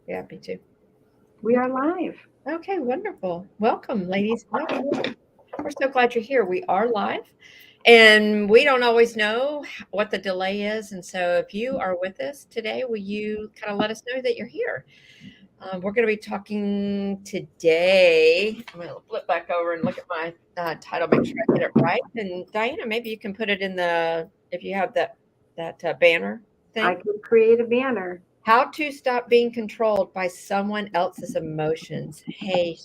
Yeah, me too. We are live. Okay, wonderful. Welcome, ladies. Welcome. We're so glad you're here. We are live, and we don't always know what the delay is. And so, if you are with us today, will you kind of let us know that you're here? We're going to be talking today. I'm going to flip back over and look at my title, make sure I get it right. And Diana, maybe you can put it in the if you have that banner I thing. could create a banner. How to stop being controlled by someone else's emotions. Hey,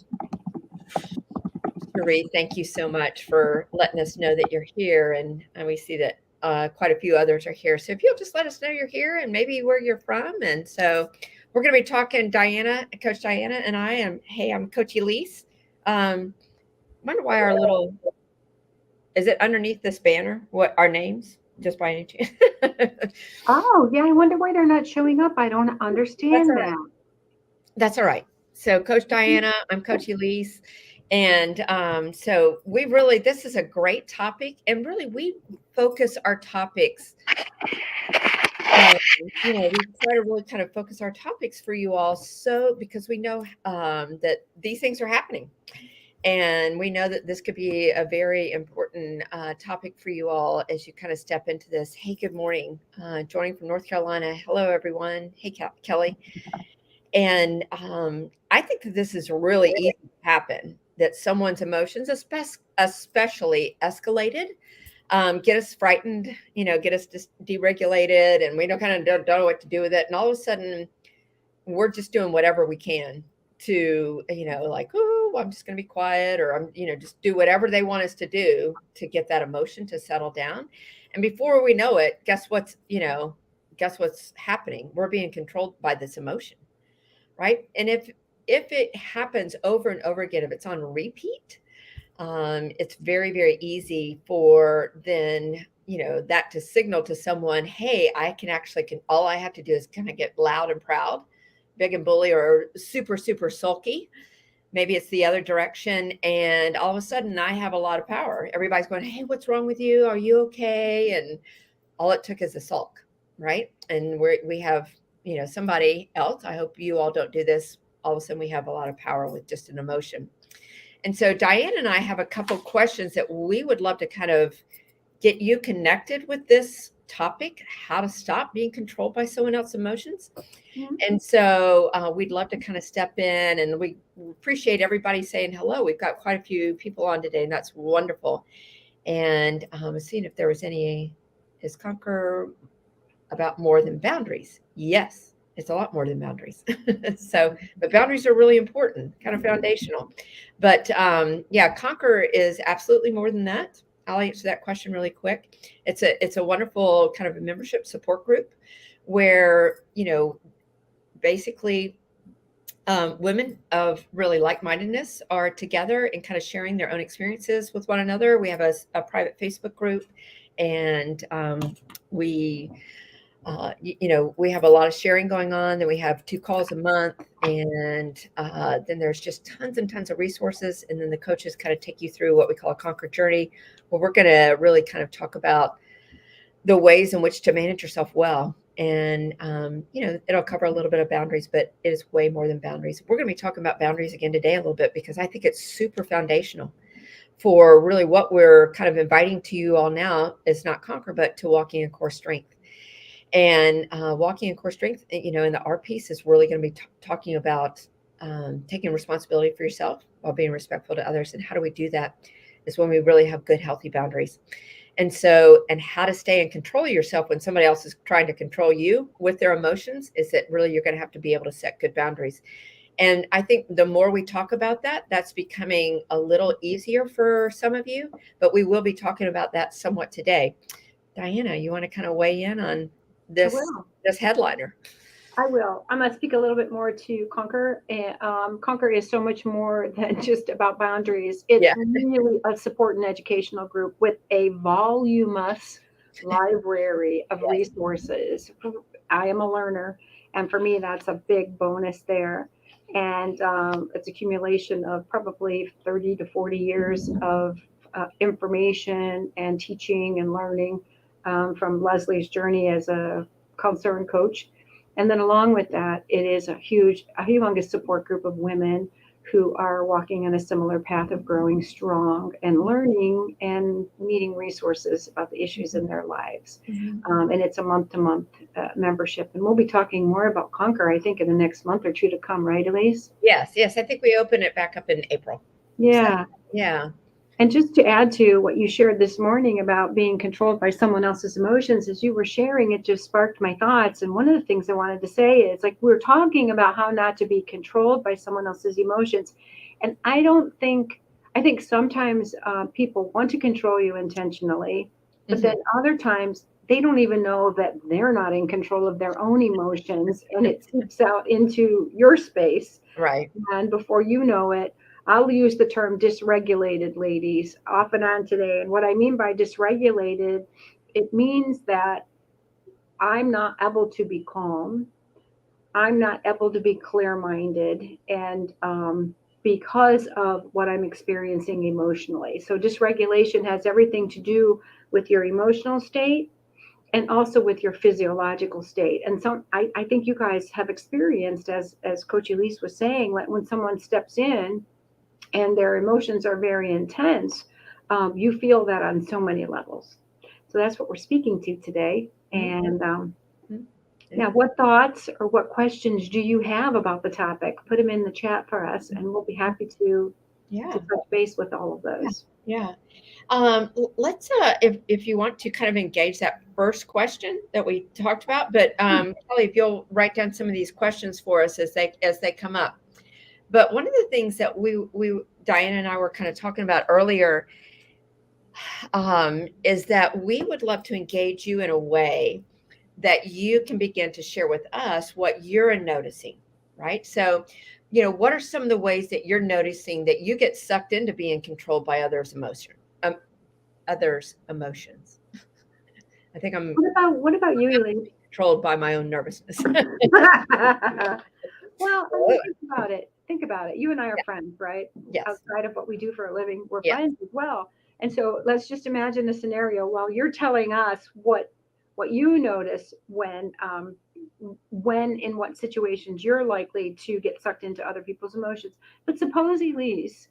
Cherie, thank you so much for letting us know that you're here. And we see that quite a few others are here. So if you'll just let us know you're here and maybe where you're from. And so we're going to be talking, Coach Diana, and hey, I'm Coach Elise. Wonder why our little, is it underneath this banner? What our names? Just by any chance? Oh, yeah. I wonder why they're not showing up. I don't That's understand all right. that. That's all right. So, Coach Diana, I'm Coach Elise. And so this is a great topic. And really, we focus our topics, um, we try to really kind of focus our topics for you all. So, because we know that these things are happening. And we know that this could be a very important topic for you all as you kind of step into this. Hey, good morning. Joining from North Carolina. Hello, everyone. Hey, Kelly. And I think that this is really easy to happen, that someone's emotions, especially escalated, get us frightened, get us just deregulated, and we don't know what to do with it. And all of a sudden, we're just doing whatever we can to, like, oh, I'm just going to be quiet, or just do whatever they want us to do to get that emotion to settle down. And before we know it, guess what's happening? We're being controlled by this emotion, right? And if it happens over and over again, if it's on repeat, it's very, very easy for then that to signal to someone, hey, all I have to do is kind of get loud and proud, big and bully, or super, super sulky. Maybe it's the other direction, and all of a sudden I have a lot of power. Everybody's going, hey, what's wrong with you? Are you okay? And all it took is a sulk, right? And we have, somebody else. I hope you all don't do this. All of a sudden, we have a lot of power with just an emotion. And so, Diane and I have a couple questions that we would love to kind of get you connected with this topic: how to stop being controlled by someone else's emotions. Mhm. And so, we'd love to kind of step in, and we appreciate everybody saying hello. We've got quite a few people on today, and that's wonderful. And seeing if there was any. Is Conquer about more than boundaries? Yes, it's a lot more than boundaries. So, but boundaries are really important, kind of foundational. But yeah, Conquer is absolutely more than that. I'll answer that question really quick. It's a wonderful kind of a membership support group where basically women of really like-mindedness are together and kind of sharing their own experiences with one another. We have a private Facebook group, and we we have a lot of sharing going on. Then we have 2 calls a month, and then there's just tons and tons of resources. And then the coaches kind of take you through what we call a Conquer journey, where we're going to really kind of talk about the ways in which to manage yourself well. And it'll cover a little bit of boundaries, but it is way more than boundaries. We're going to be talking about boundaries again today a little bit, because I think it's super foundational for really what we're kind of inviting to you all now is not Conquer, but to walking in core strength. And walking in core strength, and the R piece is really going to be talking about taking responsibility for yourself while being respectful to others. And how do we do that is when we really have good, healthy boundaries. And so, and how to stay in control of yourself when somebody else is trying to control you with their emotions, is that really you're going to have to be able to set good boundaries. And I think the more we talk about that, that's becoming a little easier for some of you, but we will be talking about that somewhat today. Diana, you want to kind of weigh in on I this will. this headliner? I will. I'm going to speak a little bit more to Conquer. And Conquer is so much more than just about boundaries. It's Yeah. really a support and educational group with a voluminous library of Yes. resources. I am a learner, and for me, that's a big bonus there. And it's accumulation of probably 30 to 40 years of information and teaching and learning from Leslie's journey as a counselor and coach, And then along with that, it is a humongous support group of women who are walking in a similar path of growing strong and learning and needing resources about the issues in their lives. And it's a month-to-month membership. And we'll be talking more about Conquer, I think, in the next month or two to come, right, Elise? Yes. I think we open it back up in April. Yeah. So, yeah. And just to add to what you shared this morning about being controlled by someone else's emotions, as you were sharing, it just sparked my thoughts. And one of the things I wanted to say is, like, we're talking about how not to be controlled by someone else's emotions. And I think sometimes people want to control you intentionally, but then other times they don't even know that they're not in control of their own emotions, and it seeps out into your space. Right. And before you know it, I'll use the term dysregulated, ladies, off and on today. And what I mean by dysregulated, it means that I'm not able to be calm. I'm not able to be clear minded. And because of what I'm experiencing emotionally. So, dysregulation has everything to do with your emotional state and also with your physiological state. And I think you guys have experienced, as Coach Elise was saying, when someone steps in and their emotions are very intense, you feel that on so many levels. So that's what we're speaking to today. And now, what thoughts or what questions do you have about the topic? Put them in the chat for us, and we'll be happy to touch base with all of those. Yeah. Let's, if you want to kind of engage that first question that we talked about, but Kelly, if you'll write down some of these questions for us as they come up. But one of the things that we Diana and I were kind of talking about earlier is that we would love to engage you in a way that you can begin to share with us what you're noticing, right? So, what are some of the ways that you're noticing that you get sucked into being controlled by others' emotions? I think I'm. What about you, Elaine? Controlled by my own nervousness. Well, think about it. You and I are friends, right? Yes. Outside of what we do for a living, we're Yes. friends as well. And so let's just imagine a scenario while you're telling us what you notice when in what situations you're likely to get sucked into other people's emotions. But suppose Elise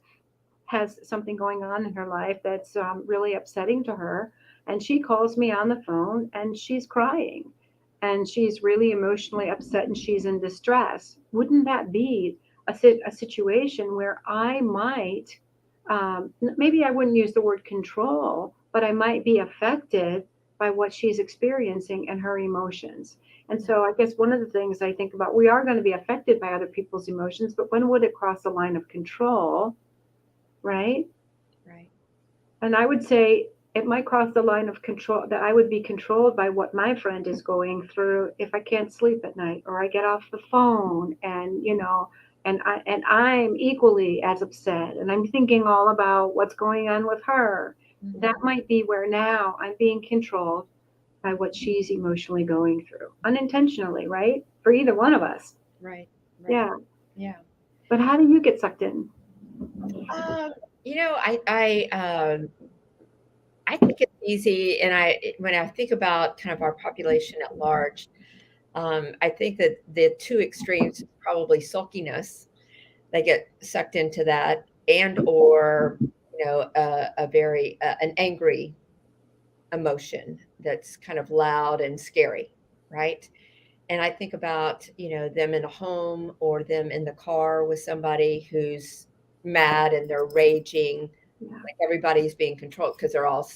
has something going on in her life that's really upsetting to her, and she calls me on the phone and she's crying and she's really emotionally upset and she's in distress. Wouldn't that be a situation where I might, maybe I wouldn't use the word control, but I might be affected by what she's experiencing and her emotions? And so I guess one of the things I think about, we are going to be affected by other people's emotions, but when would it cross the line of control? Right? Right. And I would say it might cross the line of control, that I would be controlled by what my friend is going through if I can't sleep at night, or I get off the phone and, and I'm equally as upset and I'm thinking all about what's going on with her. That might be where now I'm being controlled by what she's emotionally going through, unintentionally, right? For either one of us. Right. Yeah. Yeah. But how do you get sucked in? I think it's easy, and when I think about kind of our population at large, I think that the two extremes is probably sulkiness. They get sucked into that, and or a very an angry emotion that's kind of loud and scary, right? And I think about them in a home or them in the car with somebody who's mad and they're raging. Like everybody's being controlled because they're all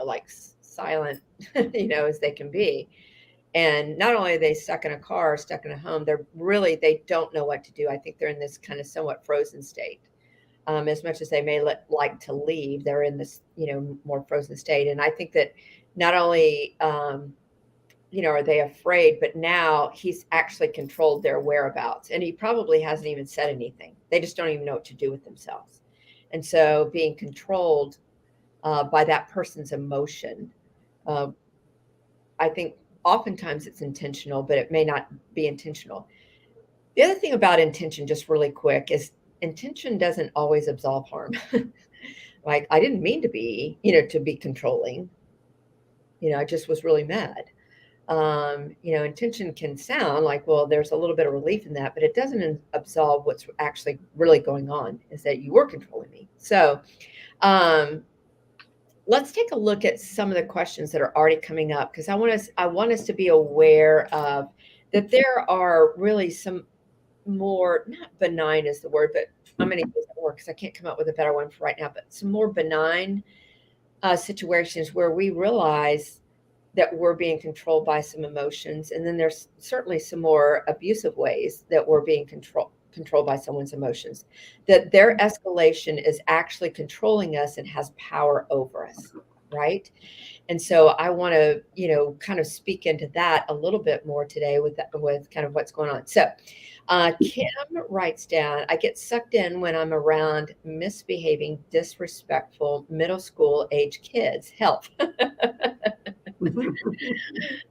like silent as they can be. And not only are they stuck in a car, stuck in a home, they don't know what to do. I think they're in this kind of somewhat frozen state. As much as they may like to leave, they're in this more frozen state. And I think that not only are they afraid, but now he's actually controlled their whereabouts, and he probably hasn't even said anything. They just don't even know what to do with themselves. And so being controlled by that person's emotion, I think oftentimes it's intentional, but it may not be intentional. The other thing about intention, just really quick, is intention doesn't always absolve harm. Like, I didn't mean to be controlling. I just was really mad. Intention can sound like, well, there's a little bit of relief in that, but it doesn't absolve what's actually really going on, is that you were controlling me. So um, let's take a look at some of the questions that are already coming up, because I want us to be aware of that there are really some more, not benign is the word, but I'm going to use that word because I can't come up with a better one for right now, but some more benign situations where we realize that we're being controlled by some emotions. And then there's certainly some more abusive ways that we're being controlled by someone's emotions, that their escalation is actually controlling us and has power over us, right? And so I want to, kind of speak into that a little bit more today with kind of what's going on. So Kim writes down, I get sucked in when I'm around misbehaving, disrespectful middle school age kids. Help.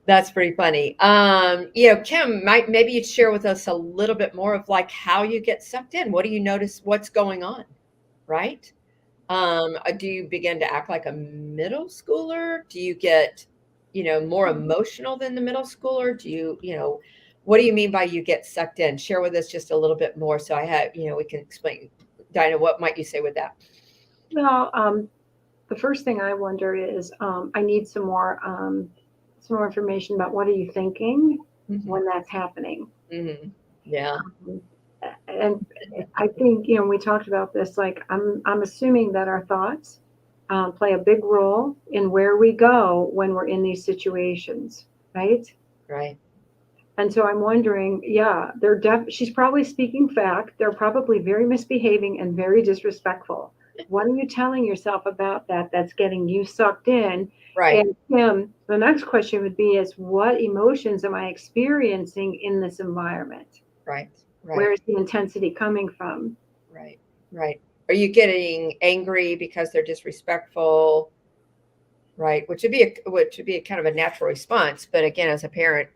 That's pretty funny. Kim, maybe you'd share with us a little bit more of like how you get sucked in. What do you notice? What's going on? Right? Do you begin to act like a middle schooler? Do you get, more emotional than the middle schooler? What do you mean by you get sucked in? Share with us just a little bit more so we can explain. Dinah, what might you say with that? Well, the first thing I wonder is I need some more information about what are you thinking when that's happening. Mm-hmm. Yeah. And I think we talked about this. Like I'm assuming that our thoughts play a big role in where we go when we're in these situations, right? Right. And so I'm wondering, yeah, she's probably speaking fact. They're probably very misbehaving and very disrespectful. What are you telling yourself about that that's getting you sucked in? Right. And Kim, the next question would be is what emotions am I experiencing in this environment? Right. Where Right. is the intensity coming from? Right. Right. Are you getting angry because they're disrespectful? Right. Which would be a kind of a natural response. But again, as a parent,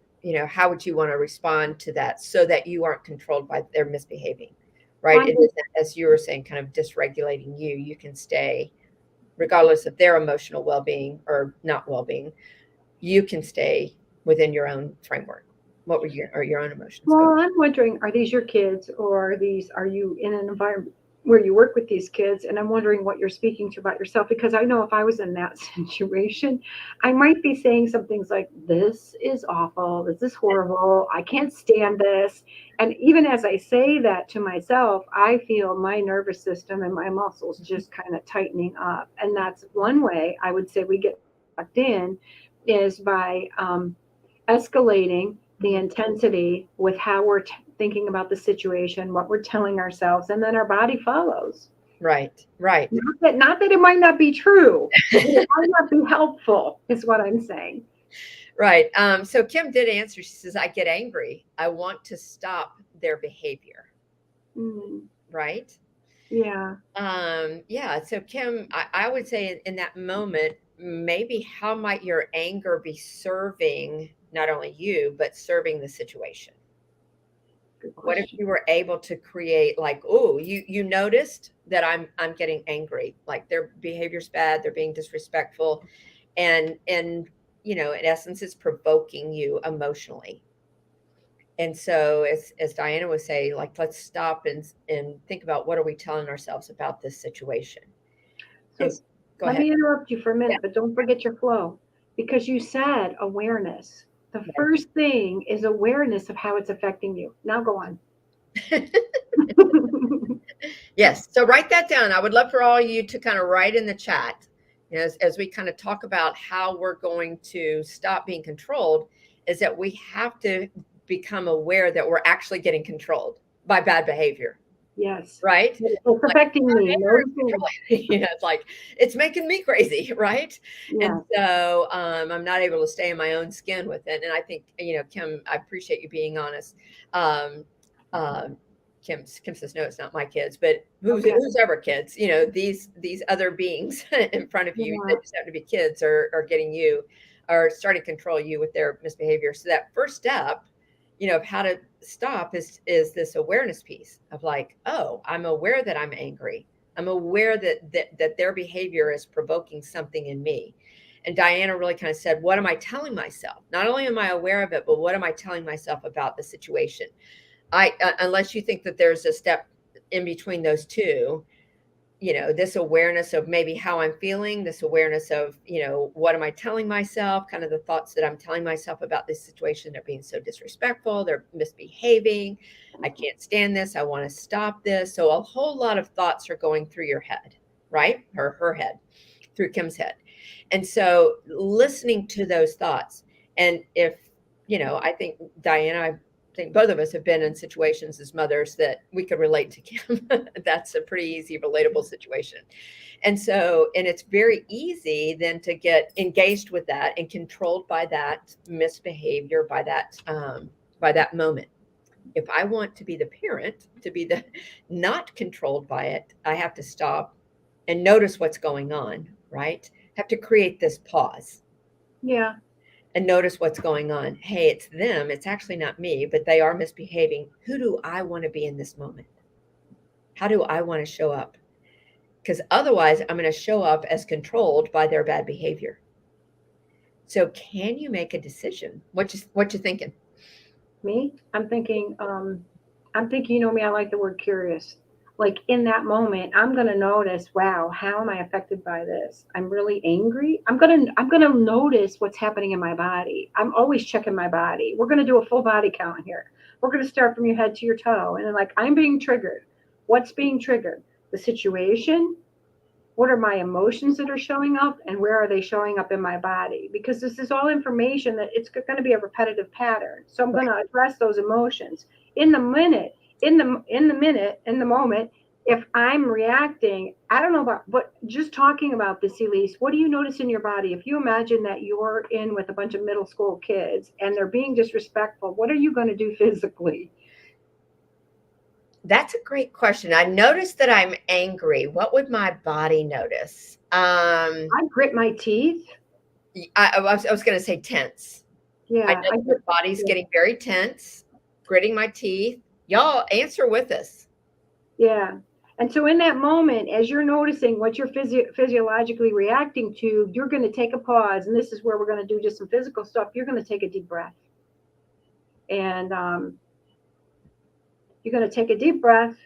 how would you want to respond to that so that you aren't controlled by their misbehaving? Right. Well, It is, as you were saying, kind of dysregulating you. You can stay, regardless of their emotional well being or not well being, you can stay within your own framework. What were your own emotions? Go. I'm wondering, are these your kids or are you in an environment where you work with these kids? And I'm wondering what you're speaking to about yourself, because I know if I was in that situation, I might be saying some things like, this is awful. This is horrible. I can't stand this. And even as I say that to myself, I feel my nervous system and my muscles just kind of tightening up. And that's one way I would say we get sucked in is by escalating the intensity with how we're thinking about the situation, what we're telling ourselves, and then our body follows. Right. Right. Not that it might not be true, but it might not be helpful, is what I'm saying. Right. So Kim did answer. She says, I get angry. I want to stop their behavior. Mm, Right. yeah. Yeah. So Kim, I would say in that moment, maybe how might your anger be serving not only you, but serving the situation? Good What if question. you were able to create like, oh, you noticed that I'm getting angry, like their behavior's bad, they're being disrespectful, and in essence, it's provoking you emotionally. And so as Diana was saying, like let's stop and think about what are we telling ourselves about this situation. And So go let ahead. me interrupt you for a Yeah. minute, but don't forget your flow because you said awareness. The Right. first thing is awareness of how it's affecting you. Now go on. Yes. So write that down. I would love for all you to kind of write in the chat as we kind of talk about how we're going to stop being controlled, is that we have to become aware that we're actually getting controlled by bad behavior. Yes. Right? It's Like affecting me. anger is Noticing. controlling me. It's like it's making me crazy, right? And Yeah. so I'm not able to stay in my own skin with it. And I think, Kim, I appreciate you being honest. Um, um, Kim says no, it's not my kids, but Okay. who's ever kids, these other beings in front of you Yeah. that just happen to be kids are getting you, are starting to control you with their misbehavior. So that first step, of how to stop is this awareness piece of like, oh, I'm aware that I'm angry. I'm aware that their behavior is provoking something in me. And Diana really kind of said, what am I telling myself? Not only am I aware of it, but what am I telling myself about the situation? Unless you think that there's a step in between those two, this awareness of maybe how I'm feeling, this awareness of, what am I telling myself, kind of the thoughts that I'm telling myself about this situation. They're being so disrespectful. They're misbehaving. I can't stand this. I want to stop this. So a whole lot of thoughts are going through your head, right? Or her head, through Kim's head. And so listening to those thoughts. And if, I think Diana, I think both of us have been in situations as mothers that we could relate to Kim. That's a pretty easy, relatable situation. And so, and it's very easy then to get engaged with that and controlled by that misbehavior, by that moment. If I want to be the parent, to be the not controlled by it, I have to stop and notice what's going on, right? Have to create this pause. Yeah. And notice what's going on. Hey, it's them. It's actually not me, but they are misbehaving. Who do I want to be in this moment? How do I want to show up? Because otherwise, I'm going to show up as controlled by their bad behavior. So, can you make a decision? What you thinking? Me? I'm thinking, you know me, I like the word curious. Like in that moment, I'm gonna notice, wow, how am I affected by this? I'm really angry. I'm gonna notice what's happening in my body. I'm always checking my body. We're gonna do a full body count here. We're gonna start from your head to your toe. And then like I'm being triggered. What's being triggered? The situation, what are my emotions that are showing up, and where are they showing up in my body? Because this is all information that it's going to be a repetitive pattern. So I'm going to address those emotions in the minute, in the moment. If I'm reacting, I don't know about, but just talking about this, Elise, what do you notice in your body? If you imagine that you're in with a bunch of middle school kids and they're being disrespectful, what are you going to do physically? That's a great question. I noticed that I'm angry. What would my body notice? I grit my teeth. I was going to say tense. Yeah, I know my body's getting very tense, gritting my teeth. Y'all answer with us. Yeah. And so in that moment, as you're noticing what you're physiologically reacting to, you're going to take a pause. And this is where we're going to do just some physical stuff. You're going to take a deep breath. And you're going to take a deep breath.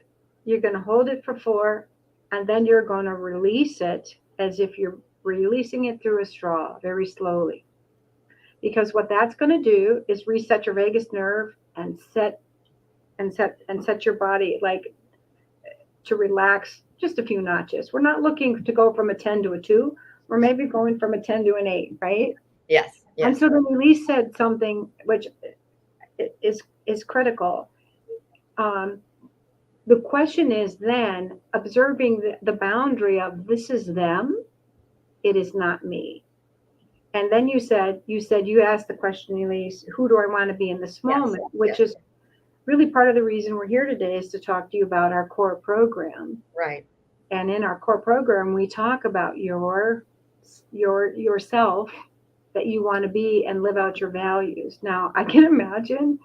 You're going to hold it for 4. And then you're going to release it as if you're releasing it through a straw, very slowly. Because what that's going to do is reset your vagus nerve and set your body like to relax just a few notches. We're not looking to go from a 10 to a 2. We're maybe going from a 10 to an 8, right? Yes. And so then Elise said something which is critical. The question is then observing the boundary of this is them, it is not me. And then you asked the question, Elise, who do I want to be in this moment? Which is really part of the reason we're here today is to talk to you about our core program. Right. And in our core program, we talk about yourself that you want to be and live out your values. Now, I can imagine,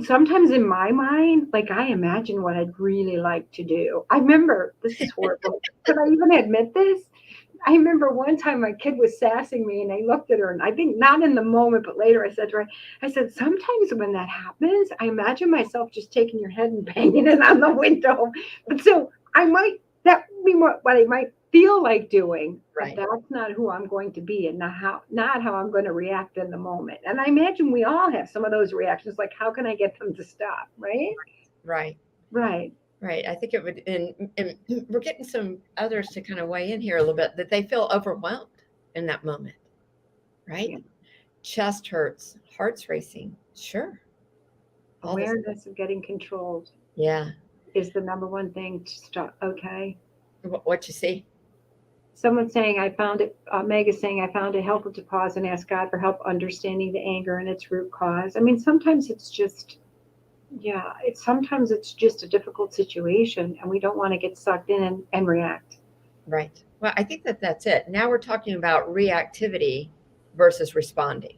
sometimes in my mind, I imagine what I'd really like to do. I remember, this is horrible. Could I even admit this? I remember one time my kid was sassing me and I looked at her and I think not in the moment, but later I said to her, sometimes when that happens, I imagine myself just taking your head and banging it on the window. But so that would be what I might feel like doing, right. But that's not who I'm going to be and not how I'm going to react in the moment. And I imagine we all have some of those reactions, like how can I get them to stop, right? Right. Right. Right. I think it would, and we're getting some others to kind of weigh in here a little bit, that they feel overwhelmed in that moment, right? Yeah. Chest hurts, heart's racing. Sure. Awareness of getting controlled. Yeah. Is the number one thing to stop. Okay. What you see? Someone's saying, Meg is saying, I found it helpful to pause and ask God for help understanding the anger and its root cause. I mean, sometimes it's just a difficult situation and we don't want to get sucked in and react. Right. Well, I think that's it. Now we're talking about reactivity versus responding.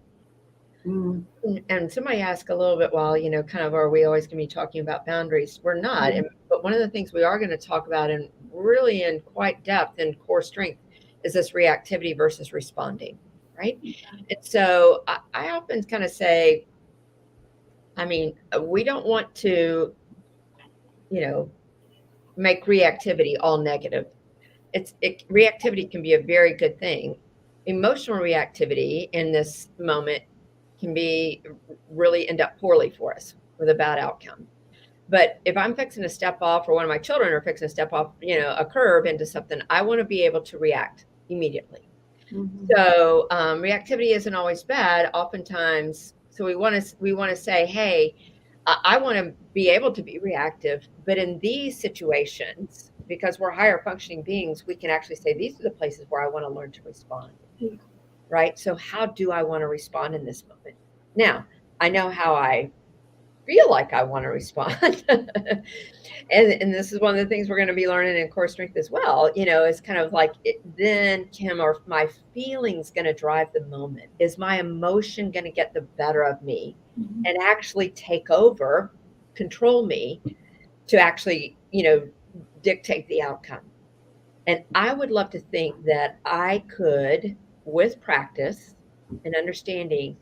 Mm. And somebody asked a little bit, well, kind of, are we always going to be talking about boundaries? We're not. Mm. But one of the things we are going to talk about, and really in quite depth and core strength, is this reactivity versus responding. right? And so I often kind of say, I mean, we don't want to, you know, make reactivity all negative. Reactivity can be a very good thing. Emotional reactivity in this moment can be really end up poorly for us with a bad outcome. But if I'm fixing to step off, or one of my children are fixing to step off, a curb into something, I want to be able to react immediately. Mhm. So reactivity isn't always bad. Oftentimes, so we want to say, hey, I want to be able to be reactive, but in these situations, because we're higher functioning beings, we can actually say these are the places where I want to learn to respond. Yeah. Right. So how do I want to respond in this moment? Now, I know how I feel like I want to respond. And this is one of the things we're going to be learning in core strength as well. It's kind of like then, Kim, are my feelings going to drive the moment? Is my emotion going to get the better of me Mhm. and actually take over, control me to actually, dictate the outcome? And I would love to think that I could, with practice and understanding,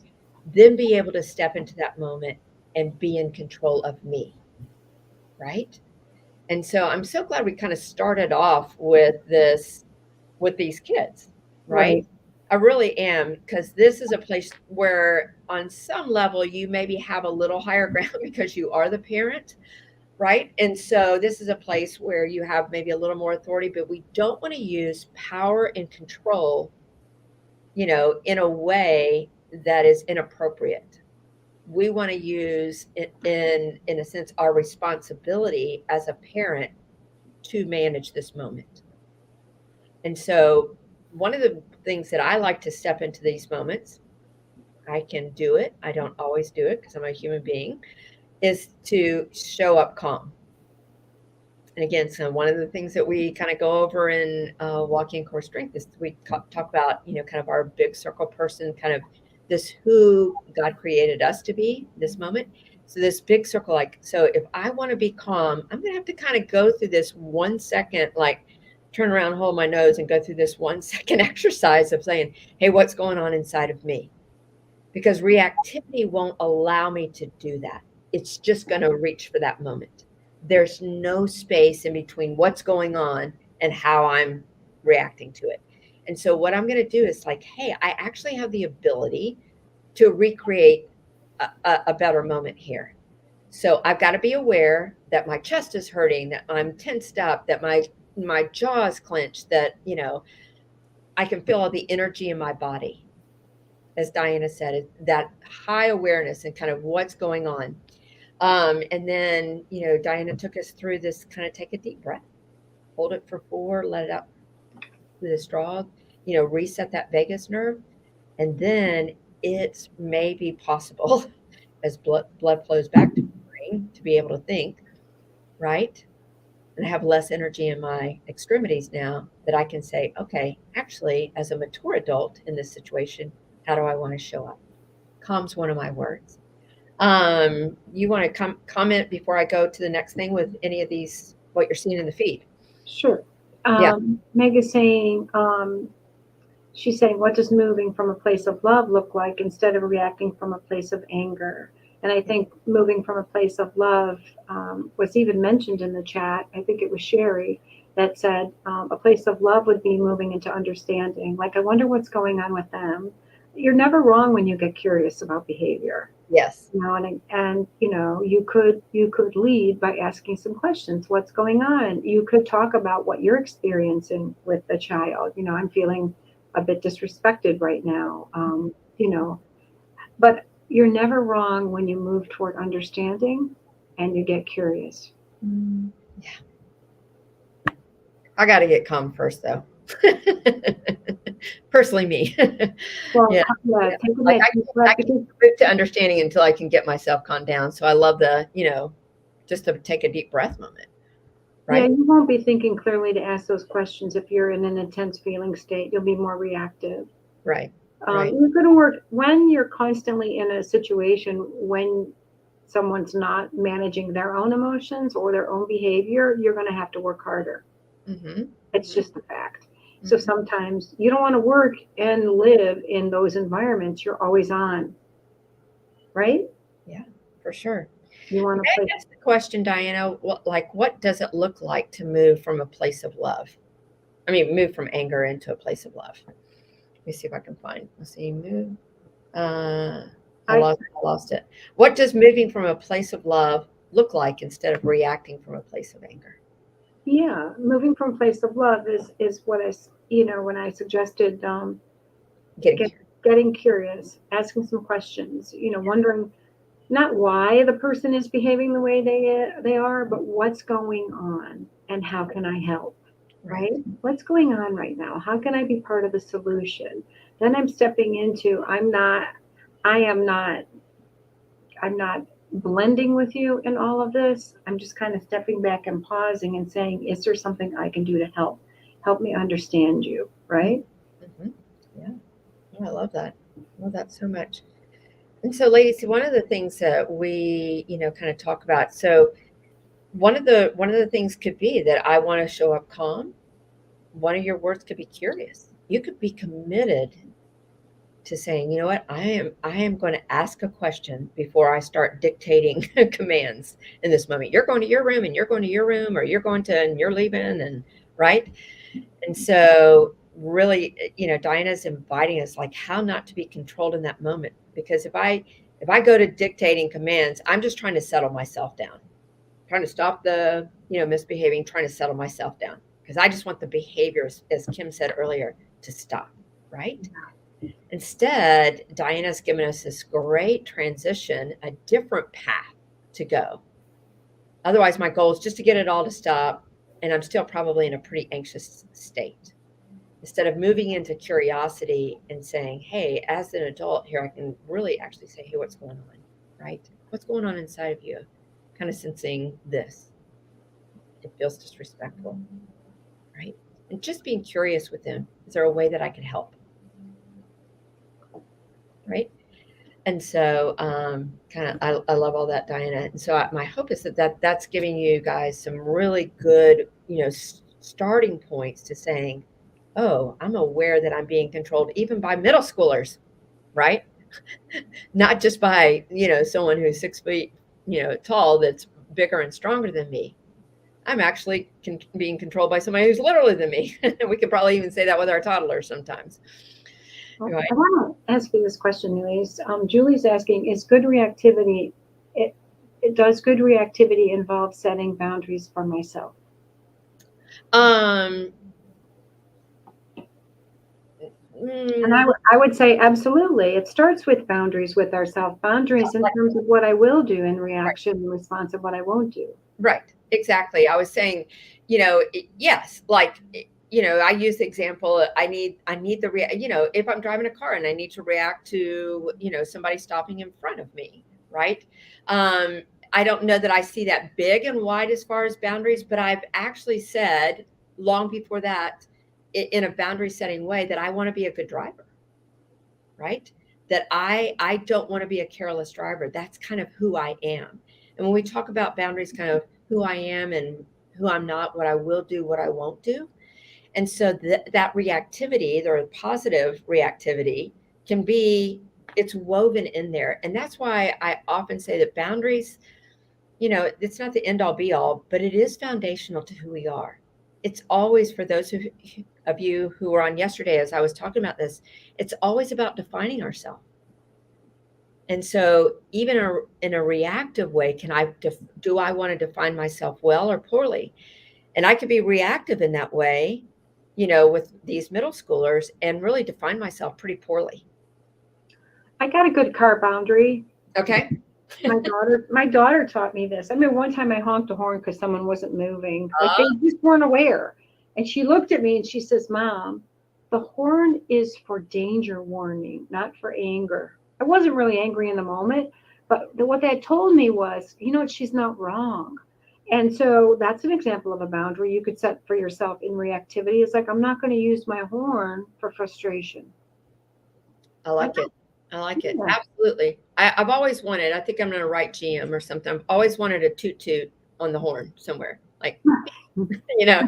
then be able to step into that moment and be in control of me, right? And so I'm so glad we kind of started off with this with these kids, right? Right. I really am, because this is a place where on some level you maybe have a little higher ground because you are the parent, right? And so this is a place where you have maybe a little more authority, but we don't want to use power and control, in a way that is inappropriate. We want to use it in a sense our responsibility as a parent to manage this moment. And so one of the things that I like to step into these moments, I can do it. I don't always do it because I'm a human being, is to show up calm. And again, so one of the things that we kind of go over in Walking Core Strength is we talk about, kind of our big circle person, kind of this who God created us to be this moment. So this big circle, like, so if I want to be calm, I'm going to have to kind of go through this 1 second, like turn around, hold my nose, and go through this 1 second exercise of saying, hey, what's going on inside of me? Because reactivity won't allow me to do that. It's just going to reach for that moment. There's no space in between what's going on and how I'm reacting to it. And so, what I'm going to do is like, hey, I actually have the ability to recreate a better moment here. So, I've got to be aware that my chest is hurting, that I'm tensed up, that my jaw is clenched, that, I can feel all the energy in my body, as Diana said, that high awareness and kind of what's going on. And then, Diana took us through this kind of take a deep breath, hold it for 4, let it out through the straw, reset that vagus nerve. And then it's maybe possible as blood flows back to the brain to be able to think, right? And I have less energy in my extremities now that I can say, okay, actually, as a mature adult in this situation, how do I want to show up? Calm's one of my words. You want to comment before I go to the next thing with any of these, what you're seeing in the feed? Sure. Yeah. Meg is saying, she's saying, what does moving from a place of love look like instead of reacting from a place of anger? And I think moving from a place of love was even mentioned in the chat. I think it was Sherry that said a place of love would be moving into understanding. Like, I wonder what's going on with them. You're never wrong when you get curious about behavior. Yes. And you could lead by asking some questions. What's going on? You could talk about what you're experiencing with the child. I'm feeling a bit disrespected right now. But you're never wrong when you move toward understanding and you get curious. Yeah. I got to get calm first, though. Personally, me. Well, Yeah. yeah, Yeah. take a Like minute, I can because move to understanding until I can get myself calmed down. So I love the, just to take a deep breath moment, yeah, right? you won't be thinking clearly to ask those questions if you're in an intense feeling state. You'll be more reactive. Right. Right. You're going to work when you're constantly in a situation when someone's not managing their own emotions or their own behavior. You're going to have to work harder. Mm-hmm. It's just a fact. So Mhm. sometimes you don't want to work and live in those environments. You're always on, right? Yeah, for sure. You want to May play. I ask the question, Diana, what does it look like to move from a place of love? I mean, move from anger into a place of love. Let me see if I can find. Let's see, move. Uh, I I lost it. What does moving from a place of love look like instead of reacting from a place of anger? Yeah, moving from place of love is what when I suggested Getting get, curious. getting curious, asking some questions, wondering not why the person is behaving the way they are, but what's going on and how can I help, Right. right? What's going on right now? How can I be part of the solution? Then I'm stepping into I am not I'm not blending with you in all of this. I'm just kind of stepping back and pausing and saying, is there something I can do to help me understand you, right? Mm-hmm. Yeah. Oh, I love that. I love that so much. And so, ladies, one of the things that we, kind of talk about. So, one of the things could be that I want to show up calm. One of your words could be curious. You could be committed to saying, you know what, I am going to ask a question before I start dictating commands in this moment. You're going to your room and you're going to your room, or you're going to and you're leaving, and right. And so really, Diana's inviting us like how not to be controlled in that moment. Because if I go to dictating commands, I'm just trying to settle myself down, trying to stop the, misbehaving, trying to settle myself down. Because I just want the behaviors, as Kim said earlier, to stop, right? Instead, Diana's given us this great transition, a different path to go. Otherwise, my goal is just to get it all to stop, and I'm still probably in a pretty anxious state. Instead of moving into curiosity and saying, hey, as an adult here, I can really actually say, hey, what's going on, right? What's going on inside of you? Kind of sensing this. It feels disrespectful, right? And just being curious with them. Is there a way that I can help, right? And so, kind of, I love all that, Diana. And so, my hope is that's giving you guys some really good, starting points to saying, oh, I'm aware that I'm being controlled even by middle schoolers, right? Not just by, someone who's 6 feet, tall that's bigger and stronger than me. I'm actually being controlled by somebody who's littler than me. We could probably even say that with our toddlers sometimes. Well, Right. I want to ask you this question, Louise. Julie's asking, is good reactivity, does good reactivity involve setting boundaries for myself? Um, And mm, I would say absolutely. It starts with boundaries with ourselves, boundaries in terms of what I will do in right. reaction and response of what I won't do. Right, exactly. I was saying, yes, like, I use the example. I need if I'm driving a car and I need to react to, somebody stopping in front of me, right? Um, I don't know that I see that big and wide as far as boundaries, but I've actually said long before that, in a boundary setting way, that I want to be a good driver, right? That I don't want to be a careless driver. That's kind of who I am. And when we talk about boundaries, kind of who I am and who I'm not, what I will do, what I won't do. And so that reactivity, or positive reactivity, can be, it's woven in there. And that's why I often say that boundaries, it's not the end all be all, but it is foundational to who we are. It's always, for those of you who were on yesterday, as I was talking about this, it's always about defining ourselves. And so, even in a reactive way, do I want to define myself well or poorly? And I could be reactive in that way, with these middle schoolers, and really define myself pretty poorly. I got a good car boundary. Okay. My daughter taught me this. I mean, one time I honked a horn because someone wasn't moving, like they Uh, just weren't aware. And she looked at me and she says, "Mom, the horn is for danger warning, not for anger." I wasn't really angry in the moment, but what that told me was, she's not wrong. And so that's an example of a boundary you could set for yourself in reactivity. It's like, I'm not going to use my horn for frustration. I like it. I like it. Yeah. Absolutely. I've always wanted, I think I'm going to write GM or something. I've always wanted a toot toot on the horn somewhere, like, you know,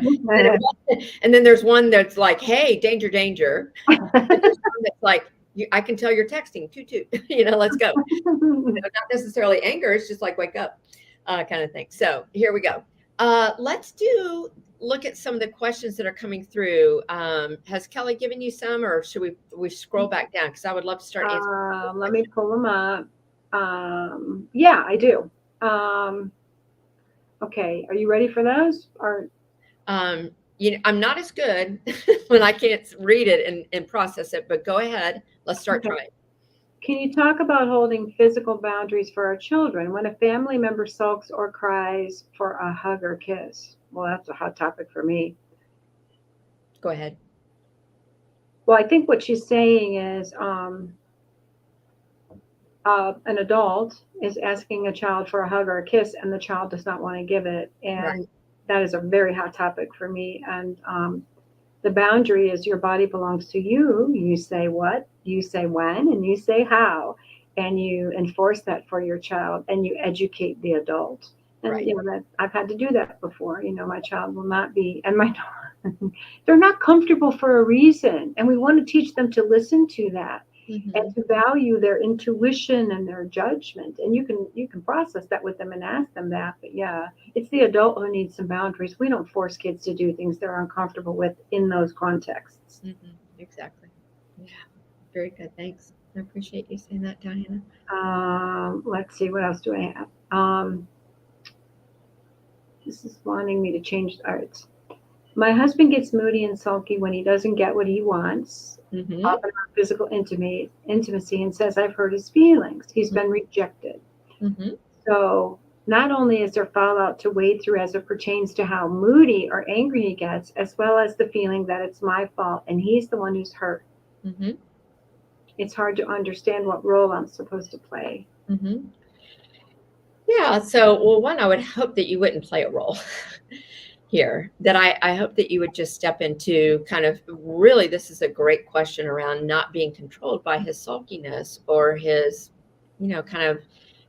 and then there's one that's like, hey, danger, danger. And there's one that's like, I can tell you're texting, toot, toot, let's go. Not necessarily anger. It's just like, wake up, kind of thing. So here we go. Let's look at some of the questions that are coming through. Has Kelly given you some, or should we scroll back down? Because I would love to start answering. Let me pull them up. Yeah, I do. Okay, are you ready for those? Or I'm not as good when I can't read it and process it, but go ahead. Let's start trying. Can you talk about holding physical boundaries for our children when a family member sulks or cries for a hug or kiss? Well, that's a hot topic for me. Go ahead. Well, I think what she's saying is an adult is asking a child for a hug or a kiss, and the child does not want to give it. And that is a very hot topic for me. And the boundary is your body belongs to you. You say what, you say when, and you say how, and you enforce that for your child, and you educate the adult. And that I've had to do that before. My child will not be, and they're not comfortable for a reason, and we want to teach them to listen to that. Mm-hmm. And to value their intuition and their judgment. And you can process that with them and ask them that. But yeah, it's the adult who needs some boundaries. We don't force kids to do things they're uncomfortable with in those contexts. Mm-hmm. Exactly. Yeah. Very good. Thanks. I appreciate you saying that, Diana. Let's see, what else do I have? This is wanting me to change the arts. My husband gets moody and sulky when he doesn't get what he wants. Mm-hmm. Often on physical intimacy, and says I've hurt his feelings. He's been rejected. Mm-hmm. So not only is there fallout to wade through as it pertains to how moody or angry he gets, as well as the feeling that it's my fault and he's the one who's hurt. Mm-hmm. It's hard to understand what role I'm supposed to play. Mm-hmm. Yeah. So, well, one, I would hope that you wouldn't play a role. Here, that I hope that you would just step into kind of, really, this is a great question around not being controlled by his sulkiness or his, kind of,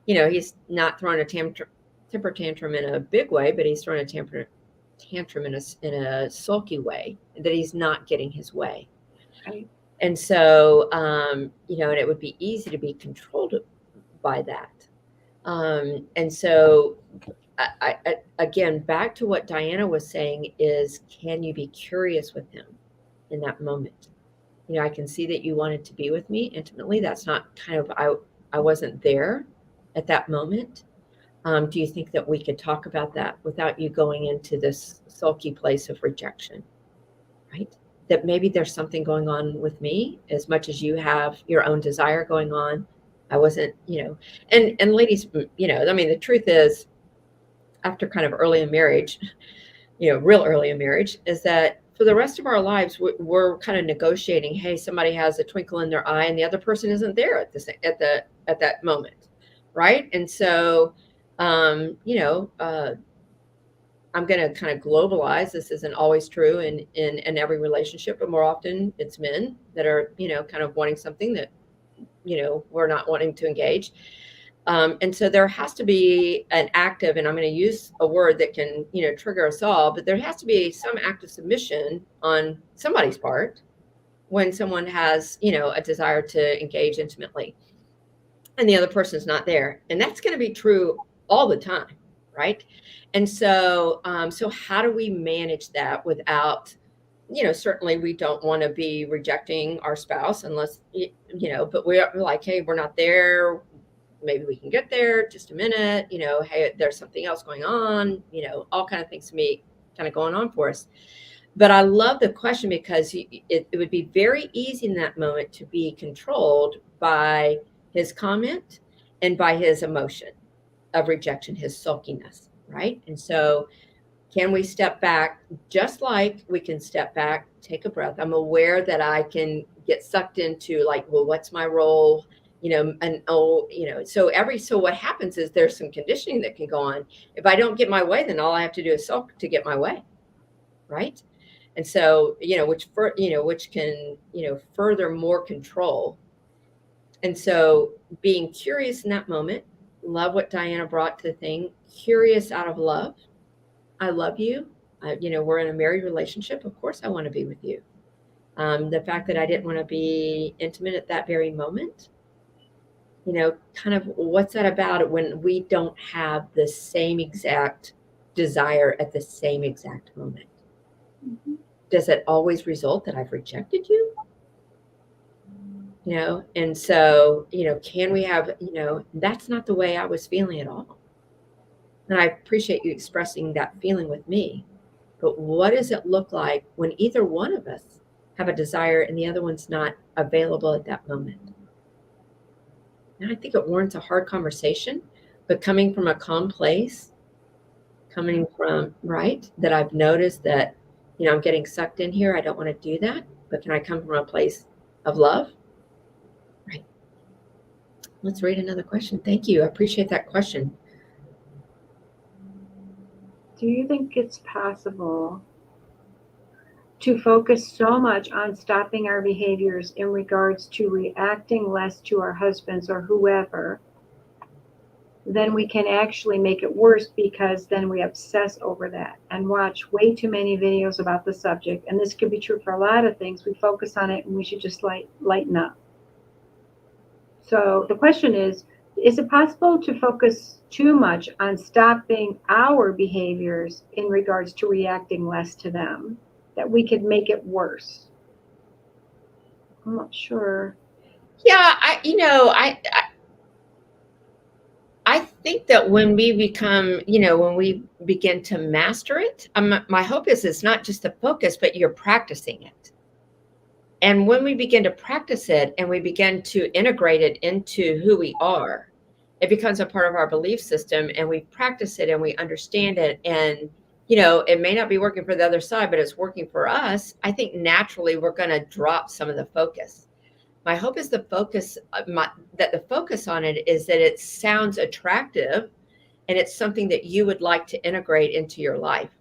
he's not throwing a temper tantrum in a big way, but he's throwing a tantrum in a sulky way, that he's not getting his way. Right. And so, and it would be easy to be controlled by that. And so, I again, back to what Diana was saying is, can you be curious with him in that moment? I can see that you wanted to be with me intimately. That's not kind of, I wasn't there at that moment. Do you think that we could talk about that without you going into this sulky place of rejection, right? That maybe there's something going on with me as much as you have your own desire going on. I wasn't, and ladies, the truth is, after kind of early in marriage, real early in marriage, is that for the rest of our lives, we're kind of negotiating. Hey, somebody has a twinkle in their eye, and the other person isn't there at that moment, right? And so, I'm going to kind of globalize. This isn't always true in every relationship, but more often it's men that are, kind of wanting something that, we're not wanting to engage. And so there has to be an active, and I'm going to use a word that can, trigger us all, but there has to be some active submission on somebody's part when someone has, a desire to engage intimately and the other person's not there. And that's going to be true all the time, right? And so, so how do we manage that without, certainly we don't want to be rejecting our spouse unless, but we're like, hey, we're not there. Maybe we can get there, just a minute, hey, there's something else going on, all kind of things to me kind of going on for us. But I love the question because it would be very easy in that moment to be controlled by his comment and by his emotion of rejection, his sulkiness, right? And so can we step back, just like we can step back, take a breath? I'm aware that I can get sucked into like, well, what's my role? So what happens is there's some conditioning that can go on. If I don't get my way, then all I have to do is sulk to get my way, right? And so, which can, further more control. And so being curious in that moment, love what Diana brought to the thing. Curious out of love. I love you. We're in a married relationship. Of course, I want to be with you. The fact that I didn't want to be intimate at that very moment, kind of what's that about when we don't have the same exact desire at the same exact moment? Mm-hmm. Does it always result that I've rejected you? And so, can we have, that's not the way I was feeling at all. And I appreciate you expressing that feeling with me. But what does it look like when either one of us have a desire and the other one's not available at that moment? And I think it warrants a hard conversation, but coming from a calm place, coming from, right, that I've noticed that, I'm getting sucked in here. I don't want to do that. But can I come from a place of love? Right. Let's read another question. Thank you. I appreciate that question. Do you think it's possible to focus so much on stopping our behaviors in regards to reacting less to our husbands or whoever, then we can actually make it worse, because then we obsess over that and watch way too many videos about the subject? And this could be true for a lot of things. We focus on it and we should just lighten up. So the question is it possible to focus too much on stopping our behaviors in regards to reacting less to them, that we could make it worse? I'm not sure. Yeah, I think that when we become, when we begin to master it, my hope is it's not just the focus, but you're practicing it. And when we begin to practice it and we begin to integrate it into who we are, it becomes a part of our belief system, and we practice it and we understand it. And, it may not be working for the other side, but it's working for us. I think naturally we're going to drop some of the focus. My hope is that the focus on it is that it sounds attractive and it's something that you would like to integrate into your life,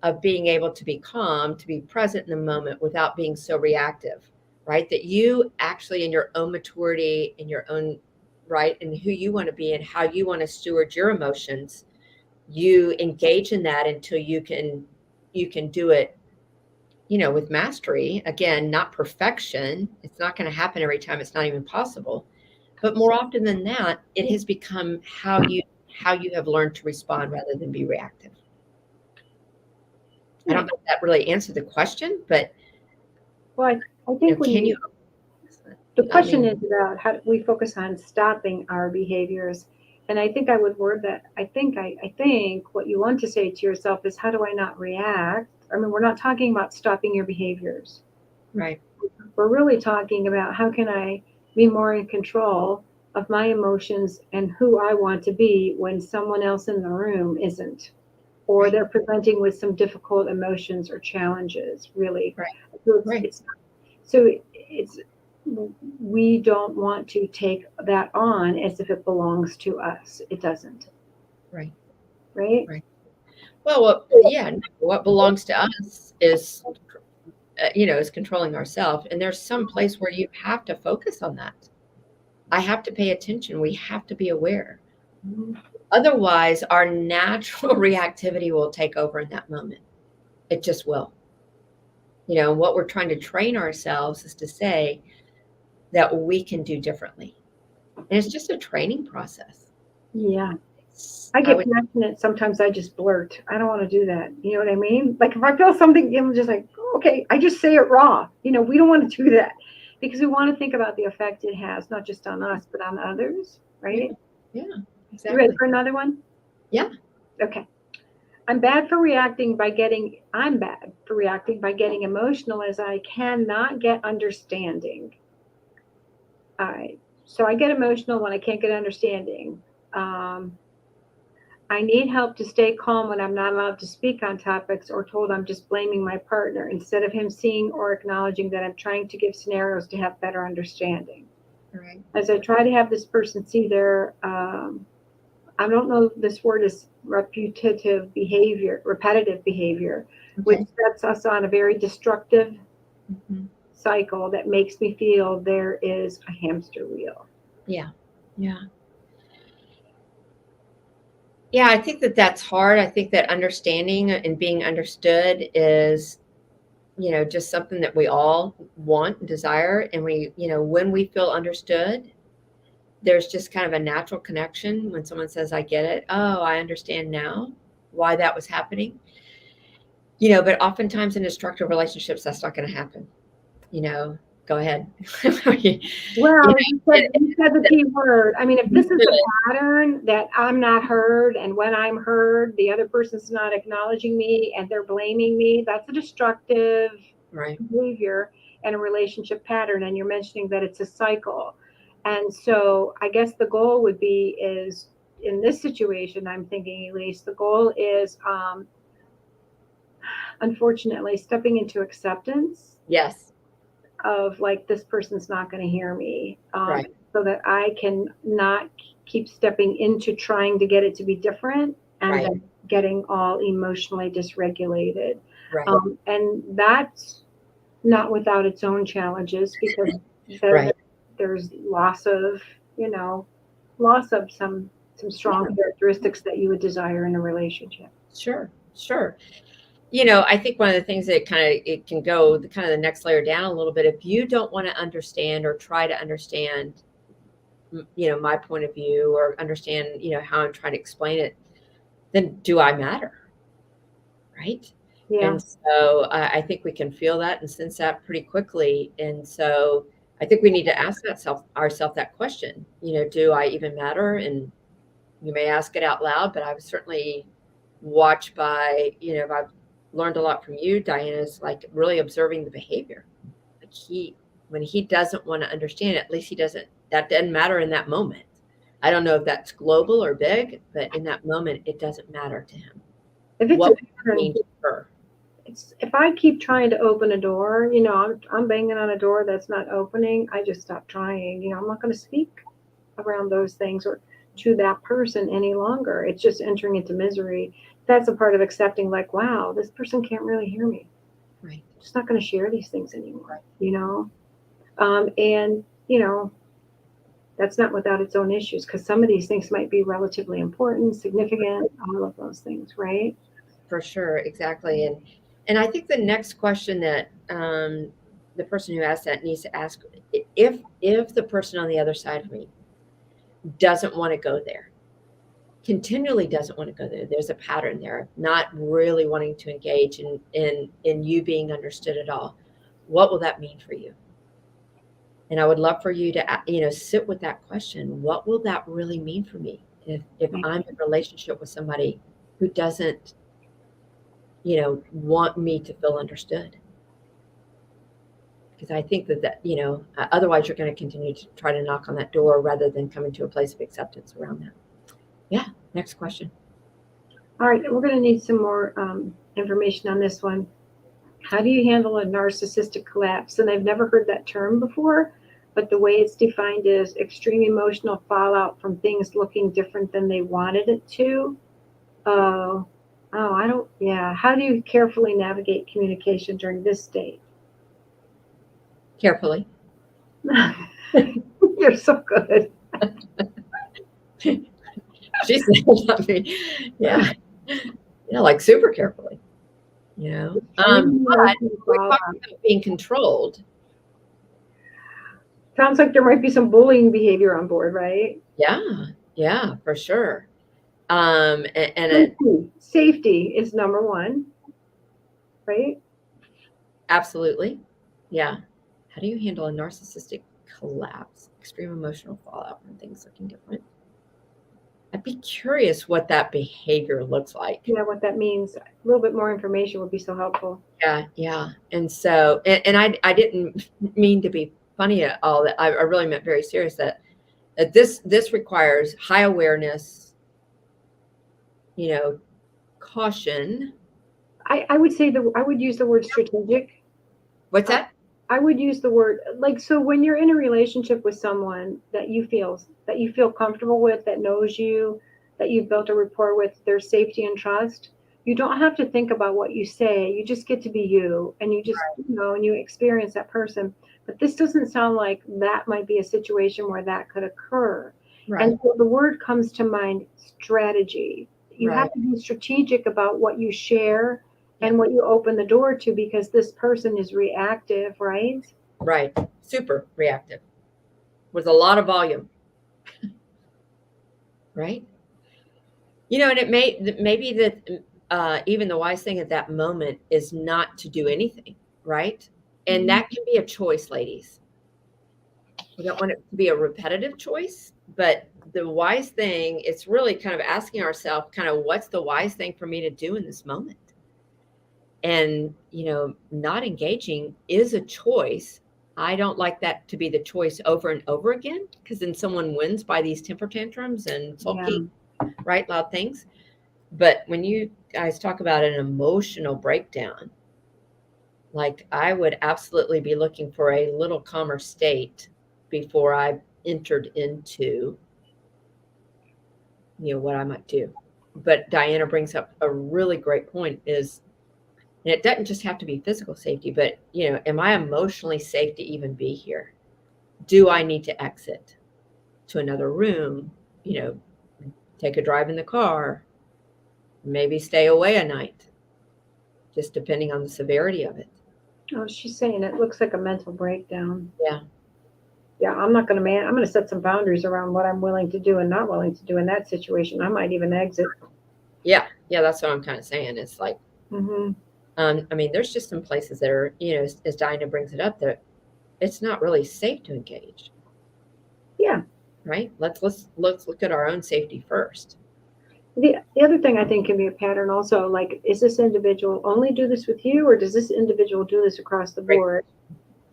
of being able to be calm, to be present in the moment without being so reactive, right? That you actually, in your own maturity, in your own right, and who you want to be and how you want to steward your emotions, you engage in that until you can do it, with mastery. Again, not perfection. It's not going to happen every time. It's not even possible. But more often than that, it has become how you have learned to respond rather than be reactive. I don't know if that really answered the question, but Well, I think the question is about how we focus on stopping our behaviors. And I think I would word that. I think what you want to say to yourself is, how do I not react? I mean, we're not talking about stopping your behaviors. Right. We're really talking about, how can I be more in control of my emotions and who I want to be when someone else in the room isn't, or they're presenting with some difficult emotions or challenges, really. Right. So we don't want to take that on as if it belongs to us. It doesn't. Right. Well, what belongs to us is, is controlling ourselves. And there's some place where you have to focus on that. I have to pay attention. We have to be aware. Mm-hmm. Otherwise, our natural reactivity will take over in that moment. It just will. What we're trying to train ourselves is to say that we can do differently. And it's just a training process. Yeah. I get passionate. Sometimes I just blurt. I don't want to do that. You know what I mean? Like, if I feel something, I'm just like, okay, I just say it raw. We don't want to do that, because we want to think about the effect it has, not just on us, but on others. Right? Yeah, exactly. You ready for another one? Yeah. Okay. I'm bad for reacting by getting emotional, as I cannot get understanding. All right. So I get emotional when I can't get understanding. I need help to stay calm when I'm not allowed to speak on topics or told I'm just blaming my partner, instead of him seeing or acknowledging that I'm trying to give scenarios to have better understanding. Right. As I try to have this person see their, I don't know, this word is repetitive behavior, which sets us on a very destructive cycle that makes me feel there is a hamster wheel. Yeah. Yeah, I think that that's hard. I think that understanding and being understood is, just something that we all want and desire. And when we feel understood, there's just kind of a natural connection when someone says, I get it. Oh, I understand now why that was happening. But oftentimes in destructive relationships, that's not going to happen. Go ahead. Well, You you said the key word. I mean, if this is a pattern that I'm not heard, and when I'm heard, the other person's not acknowledging me and they're blaming me, that's a destructive Right. behavior and a relationship pattern. And you're mentioning that it's a cycle. And so I guess the goal would be is in this situation, I'm thinking, Elise, the goal is unfortunately stepping into acceptance Yes. of like this person's not going to hear me, Right. so that I can not keep stepping into trying to get it to be different and Right. then getting all emotionally dysregulated. Right. And that's not without its own challenges, because Right. there's loss of, loss of some strong characteristics that you would desire in a relationship. Sure. Sure. I think one of the things that it can go kind of the next layer down a little bit. If you don't want to understand or try to understand, my point of view, or understand, how I'm trying to explain it, then do I matter? Right. Yeah. And so I think we can feel that and sense that pretty quickly. And so I think we need to ask ourselves that question, do I even matter? And you may ask it out loud, but I've certainly watched if I've learned a lot from you, Diana, is like really observing the behavior. Like when he doesn't want to understand, at least that doesn't matter in that moment. I don't know if that's global or big, but in that moment, it doesn't matter to him. If it's What a would it pattern, mean to her? if I keep trying to open a door, I'm banging on a door that's not opening, I just stop trying. I'm not going to speak around those things or to that person any longer. It's just entering into misery. That's a part of accepting, like, wow, this person can't really hear me. Right. I'm just not going to share these things anymore, and, that's not without its own issues, because some of these things might be relatively important, significant, all of those things, right? For sure, exactly. And I think the next question that the person who asked that needs to ask, if the person on the other side of me doesn't want to go there, continually doesn't want to go there, there's a pattern there, not really wanting to engage in you being understood at all. What will that mean for you? And I would love for you to sit with that question. What will that really mean for me if I'm in a relationship with somebody who doesn't want me to feel understood? Because I think that otherwise you're going to continue to try to knock on that door rather than coming to a place of acceptance around that. Yeah. Next question. All right, we're going to need some more information on this one. How do you handle a narcissistic collapse? And I've never heard that term before, but the way it's defined is extreme emotional fallout from things looking different than they wanted it to. I don't, yeah. How do you carefully navigate communication during this state? Carefully. You're so good. She said, I mean, yeah, like super carefully, But we talked about being controlled. Sounds like there might be some bullying behavior on board, right? Yeah, for sure. Safety is number one, right? Absolutely. Yeah. How do you handle a narcissistic collapse? Extreme emotional fallout from things looking different. I'd be curious what that behavior looks like. Yeah, what that means. A little bit more information would be so helpful. Yeah. And so, and I didn't mean to be funny at all. That I really meant very serious. That this requires high awareness, caution. I would say I would use the word strategic. What's that? I would use the word, like, so when you're in a relationship with someone that you feel comfortable with, that knows you, that you've built a rapport with, there's safety and trust. You don't have to think about what you say. You just get to be you, and you just, and you experience that person. But this doesn't sound like that might be a situation where that could occur. Right. And so the word comes to mind, strategy. you Right. have to be strategic about what you share Yeah. and what you open the door to, because this person is reactive, right? Right. Super reactive with a lot of volume. Right. And it maybe that even the wise thing at that moment is not to do anything. Right. And that can be a choice, ladies. We don't want it to be a repetitive choice, but the wise thing, it's really kind of asking ourselves kind of what's the wise thing for me to do in this moment? And, not engaging is a choice. I don't like that to be the choice over and over again, because then someone wins by these temper tantrums and sulky, right? Loud things. But when you guys talk about an emotional breakdown, like I would absolutely be looking for a little calmer state before I entered into, what I might do. But Diana brings up a really great point is, and it doesn't just have to be physical safety, but, am I emotionally safe to even be here? Do I need to exit to another room, take a drive in the car, maybe stay away a night, just depending on the severity of it. Oh, she's saying it looks like a mental breakdown. Yeah. Yeah, I'm not going to I'm going to set some boundaries around what I'm willing to do and not willing to do in that situation. I might even exit. Yeah. Yeah. That's what I'm kind of saying. It's like, Mm-hmm. there's just some places that are, as Diana brings it up, that it's not really safe to engage. Yeah. Right. Let's look at our own safety first. The other thing I think can be a pattern also, like, is this individual only do this with you, or does this individual do this across the board?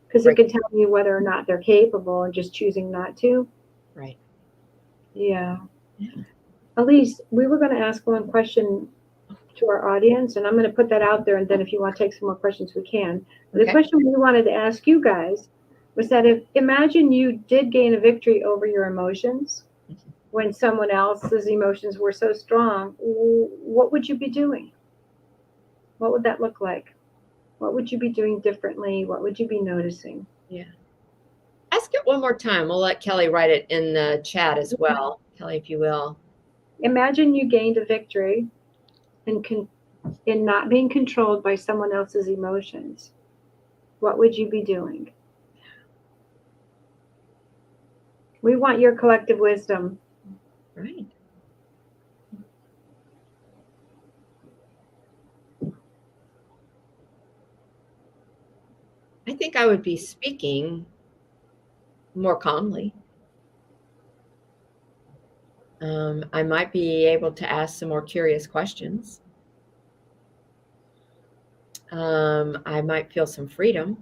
Because it can tell you whether or not they're capable and just choosing not to. Right. Yeah. Elise, we were going to ask one question to our audience, and I'm going to put that out there, and then if you want to take some more questions, we can. Okay. The question we wanted to ask you guys was that imagine you did gain a victory over your emotions when someone else's emotions were so strong, what would you be doing? What would that look like? What would you be doing differently? What would you be noticing? Yeah. Ask it one more time. We'll let Kelly write it in the chat as well. Kelly, if you will. Imagine you gained a victory in not being controlled by someone else's emotions. What would you be doing? We want your collective wisdom. Right. I think I would be speaking more calmly. I might be able to ask some more curious questions. I might feel some freedom.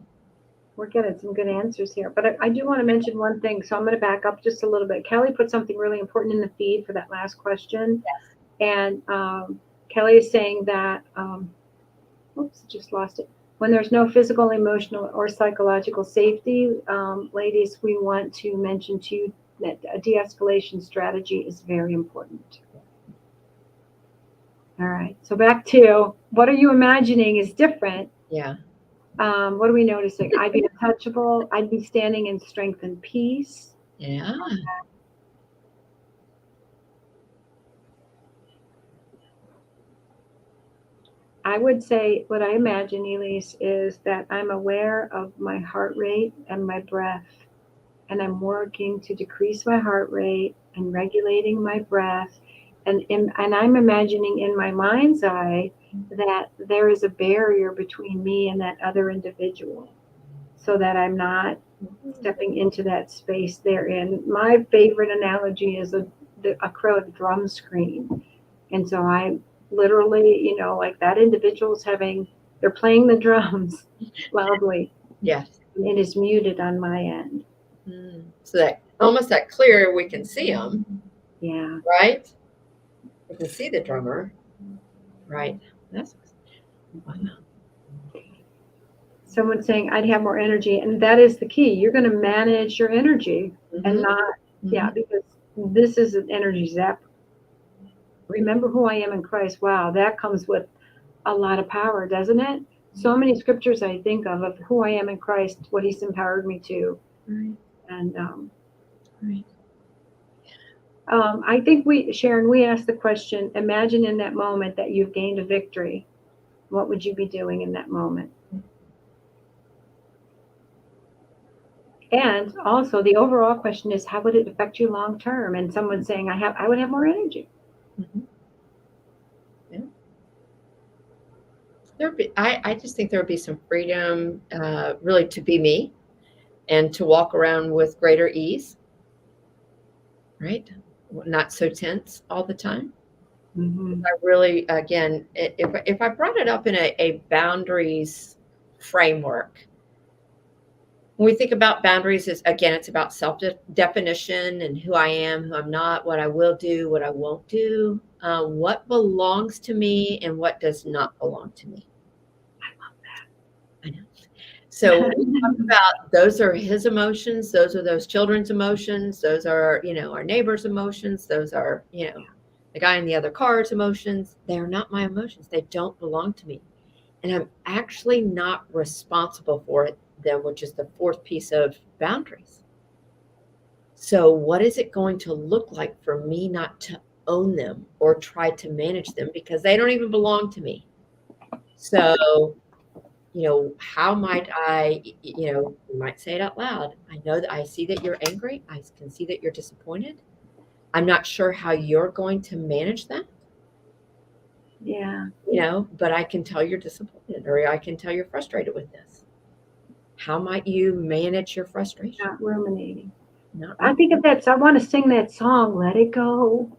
We're getting some good answers here, but I do want to mention one thing, so I'm going to back up just a little bit. Kelly put something really important in the feed for that last question. Yes. And Kelly is saying that, oops, just lost it. When there's no physical, emotional, or psychological safety, ladies, we want to mention to you that a de-escalation strategy is very important. All right, so back to what are you imagining is different? Yeah. What are we noticing? I'd be untouchable. I'd be standing in strength and peace. Yeah. I would say what I imagine, Elise, is that I'm aware of my heart rate and my breath, and I'm working to decrease my heart rate and regulating my breath. And I'm imagining in my mind's eye that there is a barrier between me and that other individual, so that I'm not stepping into that space they're in. My favorite analogy is a crowd drum screen. And so I literally, like that individual's they're playing the drums loudly. Yes. And it is muted on my end. So that almost that clear, we can see them. Yeah. Right? We can see the drummer. Right. That's wow. Someone's saying I'd have more energy, and that is the key. You're going to manage your energy and not, because this is an energy zap. Remember who I am in Christ. Wow, that comes with a lot of power, doesn't it? So many scriptures I think of who I am in Christ, what He's empowered me to, Right. and right. I think Sharon, we asked the question, imagine in that moment that you've gained a victory. What would you be doing in that moment? And also the overall question is, how would it affect you long term? And someone saying, I would have more energy. Mm-hmm. Yeah. I just think there would be some freedom, really, to be me and to walk around with greater ease, right? Not so tense all the time. Mm-hmm. I really, again, if I brought it up in a boundaries framework, when we think about boundaries, is again, it's about self-definition and who I am, who I'm not, what I will do, what I won't do, what belongs to me and what does not belong to me. I know. So we talk about those are his emotions, those are those children's emotions, those are, our neighbor's emotions, those are, the guy in the other car's emotions. They are not my emotions. They don't belong to me. And I'm actually not responsible for them, which is the fourth piece of boundaries. So what is it going to look like for me not to own them or try to manage them because they don't even belong to me? So, how might I, you might say it out loud. I know that I see that you're angry. I can see that you're disappointed. I'm not sure how you're going to manage that. Yeah. But I can tell you're disappointed or I can tell you're frustrated with this. How might you manage your frustration? Not ruminating. Not I think of that. So I want to sing that song, Let It Go.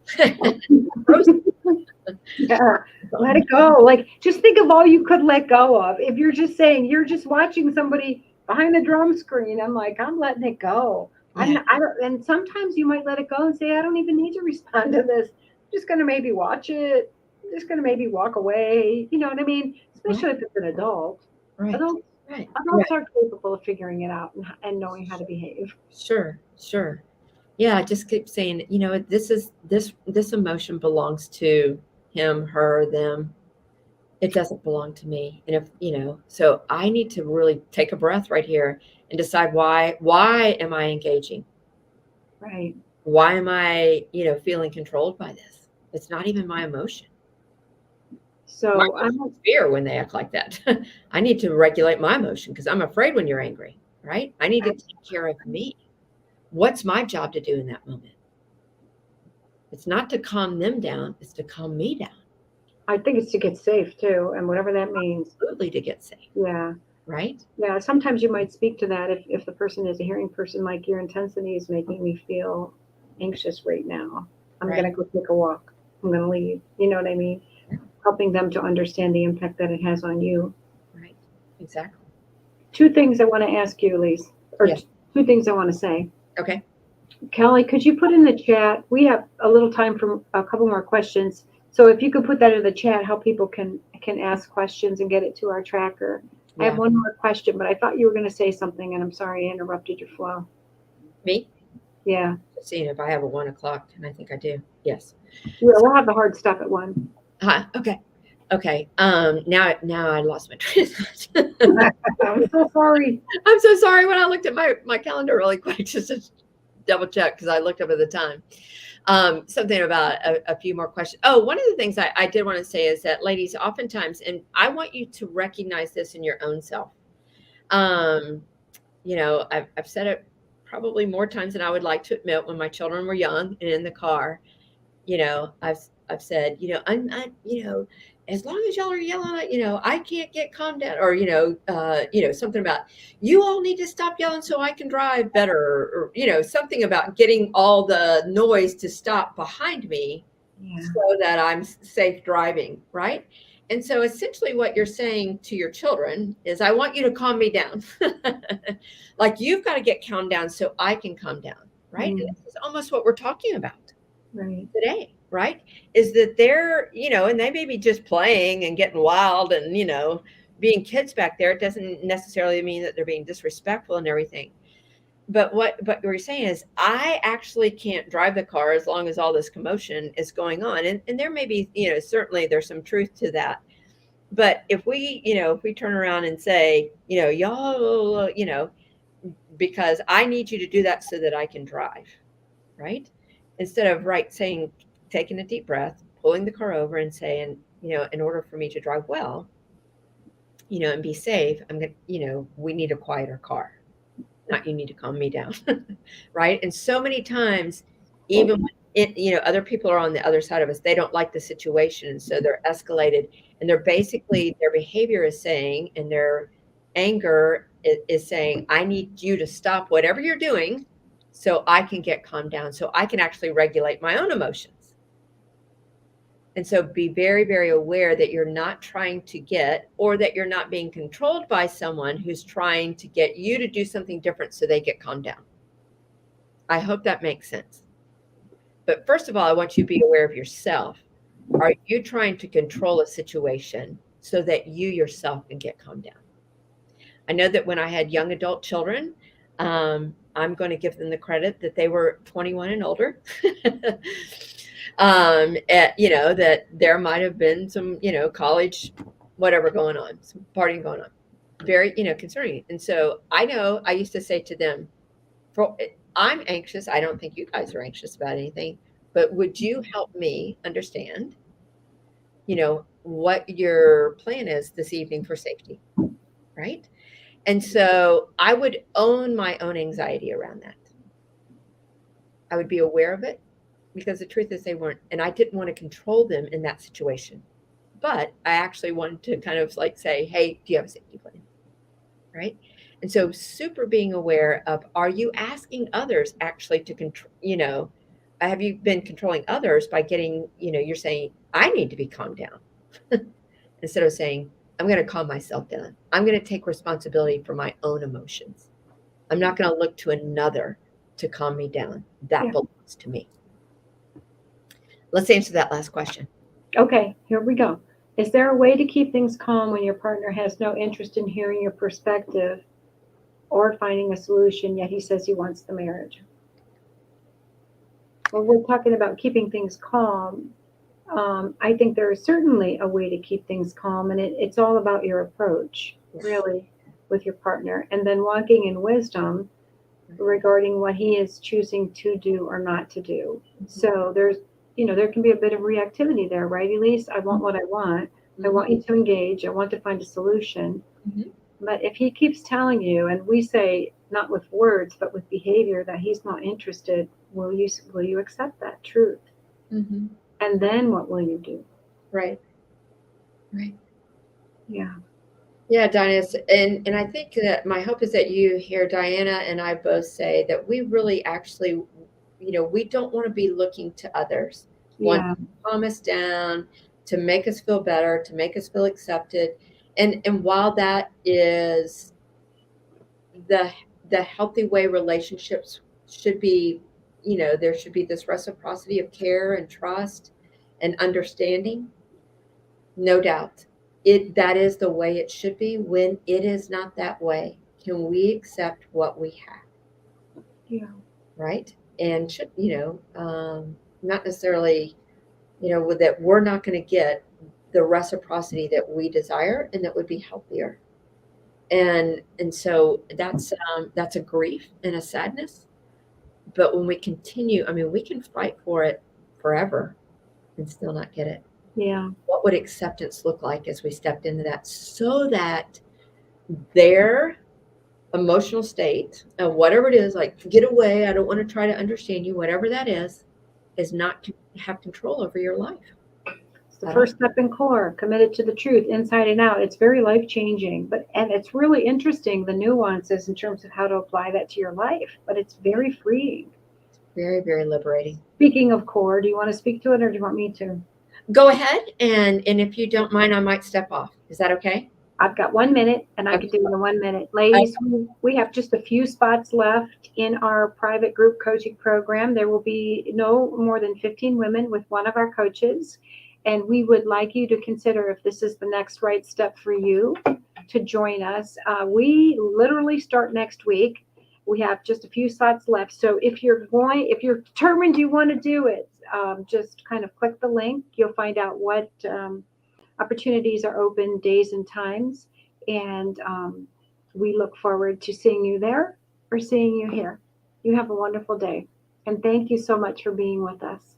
Yeah, let it go. Like, just think of all you could let go of. If you're just saying, you're just watching somebody behind the drum screen, I'm like, I'm letting it go. Yeah. I don't, and sometimes you might let it go and say, I don't even need to respond to this. I'm just going to maybe watch it. I'm just going to maybe walk away. You know what I mean? Especially if it's an adult. Right. Adults, Right. adults are capable of figuring it out and knowing how to behave. Sure. Yeah, I just keep saying, this emotion belongs to him, her, them. It doesn't belong to me. And if, so I need to really take a breath right here and decide why am I engaging? Right. Why am I, feeling controlled by this? It's not even my emotion. So My emotion is fear when they act like that. I need to regulate my emotion because I'm afraid when you're angry, right? I need to take care of me. What's my job to do in that moment? It's not to calm them down. It's to calm me down. I think it's to get safe too, and whatever that means. Absolutely, to get safe. Yeah. Right? Yeah, sometimes you might speak to that if the person is a hearing person, like your intensity is making me feel anxious right now. I'm Right. going to go take a walk. I'm going to leave. You know what I mean? Helping them to understand the impact that it has on you. Right. Exactly. Two things I want to ask you, Elise, or Yes. two things I want to say. Okay. Kelly, could you put in the chat? We have a little time for a couple more questions. So if you could put that in the chat, how people can ask questions and get it to our tracker. I have one more question, but I thought you were going to say something, and I'm sorry I interrupted your flow. Me? Yeah. Seeing if I have a 1 o'clock, and I think I do. Yes. Yeah, we'll have the hard stuff at 1. Okay. Now I lost my train of thought. I'm so sorry. I'm so sorry. When I looked at my calendar really quick, just to double check because I looked up at the time. Something about a few more questions. Oh, one of the things I did want to say is that, ladies, oftentimes, and I want you to recognize this in your own self. I've said it probably more times than I would like to admit when my children were young and in the car. I've said, as long as y'all are yelling at, I can't get calmed down, or, something about you all need to stop yelling so I can drive better, or, something about getting all the noise to stop behind me so that I'm safe driving. Right. And so essentially what you're saying to your children is, I want you to calm me down. Like, you've got to get calmed down so I can calm down. Right. And this is almost what we're talking about today, right? Is that they're, and they may be just playing and getting wild and, being kids back there. It doesn't necessarily mean that they're being disrespectful and everything. But what you're saying is, I actually can't drive the car as long as all this commotion is going on. And there may be, certainly there's some truth to that. But if we turn around and say, y'all, because I need you to do that so that I can drive, right? instead of saying, taking a deep breath, pulling the car over and saying, in order for me to drive well, and be safe, we need a quieter car, not you need to calm me down. Right. And so many times, even when other people are on the other side of us, they don't like the situation. And so they're escalated, and they're basically, their behavior is saying, and their anger is saying, I need you to stop whatever you're doing so I can get calmed down, so I can actually regulate my own emotions. And so be very, very aware that you're not trying to get, or that you're not being controlled by someone who's trying to get you to do something different so they get calmed down. I hope that makes sense. But first of all, I want you to be aware of yourself. Are you trying to control a situation so that you yourself can get calmed down? I know that when I had young adult children, I'm going to give them the credit that they were 21 and older. That there might have been some, college, whatever going on, some partying going on, very, concerning. And so I know I used to say to them, I'm anxious. I don't think you guys are anxious about anything, but would you help me understand, what your plan is this evening for safety? Right. And so I would own my own anxiety around that. I would be aware of it, because the truth is they weren't, and I didn't want to control them in that situation. But I actually wanted to kind of say, hey, do you have a safety plan? Right. And so super being aware of, are you asking others actually to control, have you been controlling others by getting, you're saying, I need to be calmed down instead of saying, I'm going to calm myself down. I'm going to take responsibility for my own emotions. I'm not going to look to another to calm me down. That belongs to me. Let's answer that last question. Okay, here we go. Is there a way to keep things calm when your partner has no interest in hearing your perspective or finding a solution, yet he says he wants the marriage? Well, we're talking about keeping things calm. I think there is certainly a way to keep things calm, and it's all about your approach, really, with your partner, and then walking in wisdom regarding what he is choosing to do or not to do. So there can be a bit of reactivity there, right, Elise? I want what I want. I want you to engage. I want to find a solution. Mm-hmm. But if he keeps telling you, and we say not with words but with behavior, that he's not interested, will you accept that truth? Mm-hmm. And then what will you do? Right. Yeah. Yeah, Diana, and I think that my hope is that you hear Diana and I both say that we really actually, we don't want to be looking to others, want to calm us down, to make us feel better, to make us feel accepted. And while that is the healthy way relationships should be, there should be this reciprocity of care and trust and understanding, no doubt. That is the way it should be. When it is not that way, can we accept what we have? Yeah. Right. And should, not necessarily, that we're not going to get the reciprocity that we desire and that would be healthier. And so that's a grief and a sadness. But when we continue, we can fight for it forever and still not get it. Yeah. What would acceptance look like as we stepped into that, so that their emotional state, whatever it is, like, get away, I don't want to try to understand you, whatever that is not to have control over your life. It's the first step in core, committed to the truth inside and out. It's very life-changing, and it's really interesting, the nuances in terms of how to apply that to your life, but it's very freeing. Very, very liberating. Speaking of core, do you want to speak to it, or do you want me to? Go ahead, and if you don't mind, I might step off. Is that okay? I've got 1 minute, and I could do it in 1 minute. Ladies, we have just a few spots left in our private group coaching program. There will be no more than 15 women with one of our coaches, and we would like you to consider if this is the next right step for you to join us. We literally start next week. We have just a few slots left. So if you're determined you want to do it, just kind of click the link. You'll find out what opportunities are open, days and times. And we look forward to seeing you there or seeing you here. You have a wonderful day. And thank you so much for being with us.